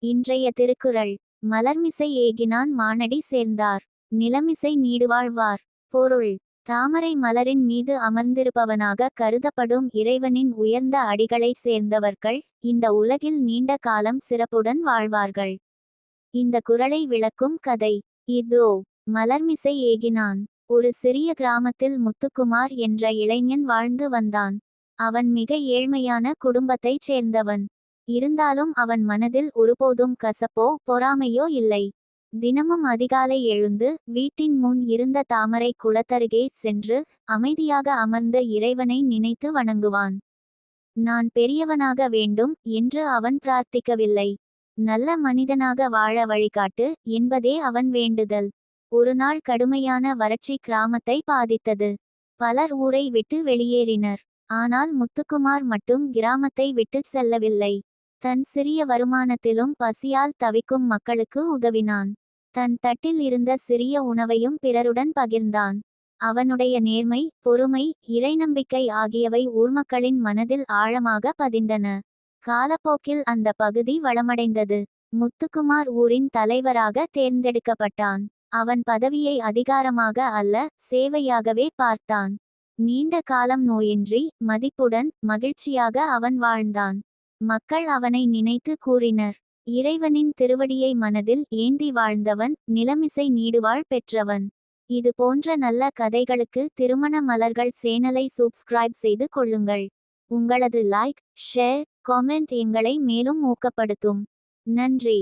இன்றைய திருக்குறள். மலர்மிசை ஏகினான் மானடி சேர்ந்தார். நிலமிசை நீடுவாழ்வார். பொருள். தாமரை மலரின் மீது அமர்ந்திருப்பவனாக கருதப்படும் இறைவனின் உயர்ந்த அடிகளை சேர்ந்தவர்கள் இந்த உலகில் நீண்ட காலம் சிறப்புடன் வாழ்வார்கள். இந்த குறளை விளக்கும் கதை இதோ. மலர்மிசை ஏகினான். ஒரு சிறிய கிராமத்தில் முத்துக்குமார் என்ற இளைஞன் வாழ்ந்து வந்தான். அவன் மிக ஏழ்மையான குடும்பத்தைச் சேர்ந்தவன். இருந்தாலும் அவன் மனதில் ஒருபோதும் கசப்போ பொறாமையோ இல்லை. தினமும் அதிகாலை எழுந்து வீட்டின் முன் இருந்த தாமரை குளத்தருகே சென்று அமைதியாக அமர்ந்த இறைவனை நினைத்து வணங்குவான். நான் பெரியவனாக வேண்டும் என்று அவன் பிரார்த்திக்கவில்லை. நல்ல மனிதனாக வாழ வழிகாட்டு என்பதே அவன் வேண்டுதல். ஒருநாள் கடுமையான வறட்சி கிராமத்தை பாதித்தது. பலர் ஊரை விட்டு வெளியேறினர். ஆனால் முத்துக்குமார் மட்டும் கிராமத்தை விட்டு செல்லவில்லை. தன் சிறிய வருமானத்திலும் பசியால் தவிக்கும் மக்களுக்கு உதவினான். தன் தட்டில் இருந்த சிறிய உணவையும் பிறருடன் பகிர்ந்தான். அவனுடைய நேர்மை, பொறுமை, இறைநம்பிக்கை ஆகியவை ஊர்மக்களின் மனதில் ஆழமாக பதிந்தன. காலப்போக்கில் அந்த பகுதி வளமடைந்தது. முத்துக்குமார் ஊரின் தலைவராக தேர்ந்தெடுக்கப்பட்டான். அவன் பதவியை அதிகாரமாக அல்ல, சேவையாகவே பார்த்தான். நீண்ட காலம் நோயின்றி மதிப்புடன் மகிழ்ச்சியாக அவன் வாழ்ந்தான். மக்கள் அவனை நினைத்து கூறினர், இறைவனின் திருவடியை மனதில் ஏந்தி வாழ்ந்தவன் நிலமிசை நீடுவாழ் பெற்றவன். இது போன்ற நல்ல கதைகளுக்கு திருமண மலர்கள் சேனலை சப்ஸ்கிரைப் செய்து கொள்ளுங்கள். உங்களது லைக், ஷேர், காமெண்ட் எங்களை மேலும் ஊக்கப்படுத்தும். நன்றி.